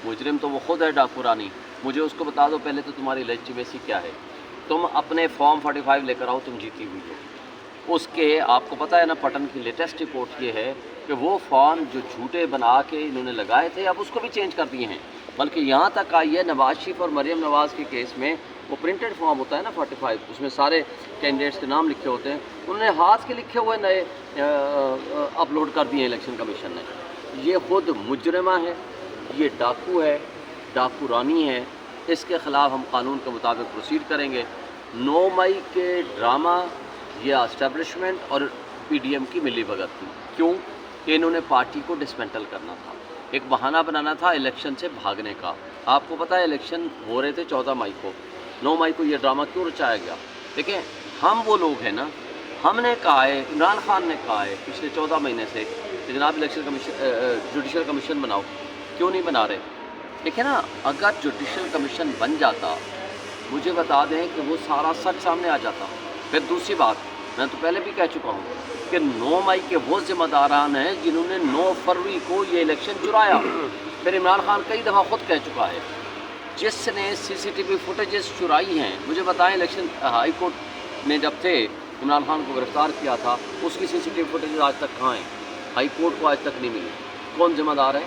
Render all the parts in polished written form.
मुजरिम तो वो खुद है डाकू रानी। मुझे उसको बता दो पहले तो तुम्हारी लेजिटिमेसी क्या है। तुम अपने फॉर्म 45 लेकर आओ, तुम जीती हुई हो। उसके आपको पता है ना, पटन की लेटेस्ट रिपोर्ट ये है कि वो फॉर्म जो झूठे बना के इन्होंने लगाए थे अब उसको भी चेंज कर दिए हैं। बल्कि यहाँ तक आई है नवाज शरीफ और मरियम नवाज़ के केस में वो प्रिंटेड फॉर्म होता है ना 45, उसमें सारे कैंडिडेट्स के नाम लिखे होते हैं, उन्होंने हाथ के लिखे हुए नए अपलोड कर दिए इलेक्शन कमीशन ने। ये खुद मुजरिमा है, ये डाकू है, डाकू रानी है। इसके ख़िलाफ़ हम कानून के मुताबिक प्रोसीड करेंगे। 9 मई के ड्रामा ये इस्टेब्लिशमेंट और पीडीएम की मिली भगत थी। क्यों? कि इन्होंने पार्टी को डिसमेंटल करना था, एक बहाना बनाना था इलेक्शन से भागने का। आपको पता है इलेक्शन हो रहे थे 14 मई को, 9 मई को ये ड्रामा क्यों रचाया गया? देखें, हम वो लोग हैं ना, हमने कहा है, इमरान खान ने कहा है पिछले 14 महीने से कि जनाब इलेक्शन कमीशन, जुडिशल कमीशन बनाओ। क्यों नहीं बना रहे? देखिए ना, अगर जुडिशल कमीशन बन जाता, मुझे बता दें कि वो सारा सच सामने आ जाता। फिर दूसरी बात, मैं तो पहले भी कह चुका हूँ कि 9 मई के वो ज़िम्मेदारान हैं जिन्होंने 9 फरवरी को ये इलेक्शन चुराया। फिर इमरान खान कई दफ़ा ख़ुद कह चुका है, जिसने सीसीटीवी फुटेजेस चुराई हैं। मुझे बताएं, इलेक्शन हाई कोर्ट में जब थे इमरान खान को गिरफ़्तार किया था, उसकी सीसीटीवी फुटेजेस आज तक कहाँ हैं? हाई कोर्ट को आज तक नहीं मिली। कौन ज़िम्मेदार है?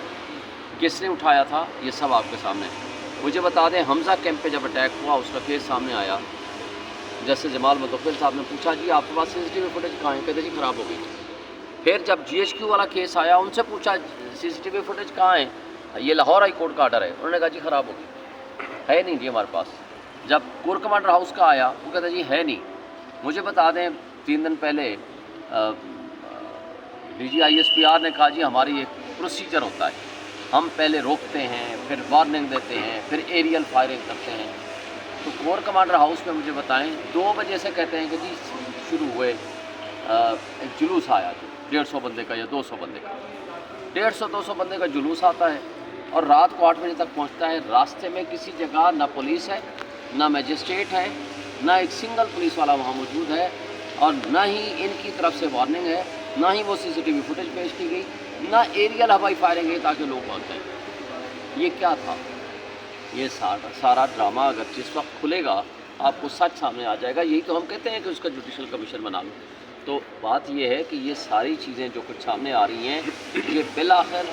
किसने उठाया था? ये सब आपके सामने है। मुझे बता दें, हमज़ा कैंप पे जब अटैक हुआ उसका केस सामने आया, जैसे जमाल मुतफ़िल साहब ने पूछा जी आपके पास सीसीटीवी फुटेज कहाँ है? कहते जी ख़राब हो गई। फिर जब GHQ वाला केस आया, उनसे पूछा सीसीटीवी फुटेज कहाँ है? ये लाहौर हाई कोर्ट का आर्डर है। उन्होंने कहा जी ख़राब हो गई, है नहीं जी हमारे पास। जब कोर कमांडर हाउस का आया, वो कहता जी है नहीं। मुझे बता दें, 3 दिन पहले DG ISPR ने कहा जी हमारी एक प्रोसीजर होता है, हम पहले रोकते हैं, फिर वार्निंग देते हैं, फिर एरियल फायरिंग करते हैं। तो कोर कमांडर हाउस में मुझे बताएं 2 बजे से कहते हैं कि जी शुरू हुए एक जुलूस आया जो 150 बंदे का या 200 बंदे का, 150-200 बंदे का जुलूस आता है और रात को 8 बजे तक पहुंचता है। रास्ते में किसी जगह ना पुलिस है, ना मजिस्ट्रेट है, ना एक सिंगल पुलिस वाला वहाँ मौजूद है, और ना ही इनकी तरफ से वार्निंग है, ना ही वो CCTV फुटेज पेश की गई, ना एरियल हवाई फायरिंग है ताकि लोग भाग जाएँ। ये क्या था? ये सारा ड्रामा अगर जिस वक्त खुलेगा आपको सच सामने आ जाएगा। यही तो हम कहते हैं कि उसका जुडिशल कमीशन बना लो। तो बात ये है कि ये सारी चीज़ें जो कुछ सामने आ रही हैं, ये बिल आखिर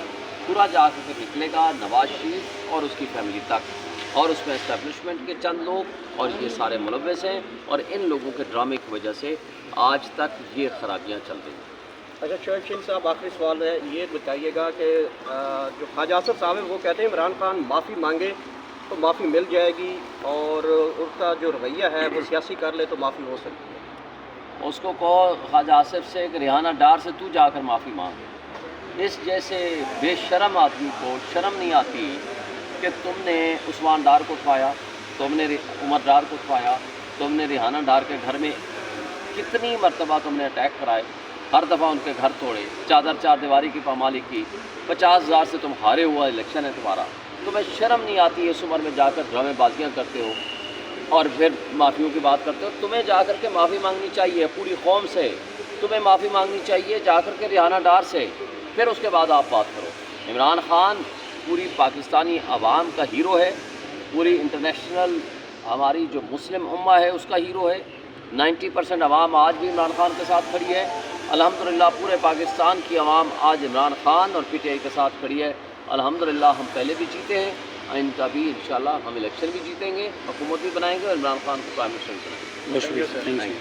पूरा जा कर निकलेगा नवाज शरीफ और उसकी फैमिली तक, और उसमें इस्टेब्लिशमेंट के चंद लोग और ये सारे मुलव्वस हैं, और इन लोगों के ड्रामे की वजह से आज तक ये खराबियाँ चल रही हैं। अच्छा शोएब शहीन साहब, आखिरी सवाल है, ये बताइएगा कि जो ख्वाजा आसिफ साहब हैं वो कहते हैं इमरान खान माफ़ी मांगे तो माफ़ी मिल जाएगी, और उसका जो रवैया है वो सियासी कर ले तो माफ़ी हो सकती है। उसको कहो ख्वाजा आसिफ से कि रिहाना डार से तू जाकर माफ़ी मांग। इस जैसे बेशरम आदमी को शर्म नहीं आती कि तुमने उस्मान डार को उठवाया, तुमने उमर डार को उठवाया, तुमने रिहाना डार के घर में कितनी मरतबा तुमने अटैक कराए, हर दफ़ा उनके घर तोड़े, चार दीवारी की पामाली की, 50,000 से तुम हारे हुआ इलेक्शन है तुम्हारा। तुम्हें शर्म नहीं आती इस उम्र में जाकर ड्रामेबाजियाँ करते हो और फिर माफ़ियों की बात करते हो? तुम्हें जाकर के माफ़ी मांगनी चाहिए पूरी कौम से, तुम्हें माफ़ी मांगनी चाहिए जाकर के रिहाना डार से, फिर उसके बाद आप बात करो। इमरान खान पूरी पाकिस्तानी आवाम का हीरो है, पूरी इंटरनेशनल हमारी जो मुस्लिम उम्मा है उसका हीरो है। 90% आवाम आज भी इमरान खान के साथ खड़ी है। अल्हम्दुलिल्लाह पूरे पाकिस्तान की आवाम आज इमरान खान और PTI के साथ खड़ी है। अल्हम्दुलिल्लाह हम पहले भी जीते हैं, इनका भी इंशाल्लाह हम इलेक्शन भी जीतेंगे, हुकूमत भी बनाएंगे और इमरान खान को प्राइम मिनिस्टर भी बनाएंगे। Thank you.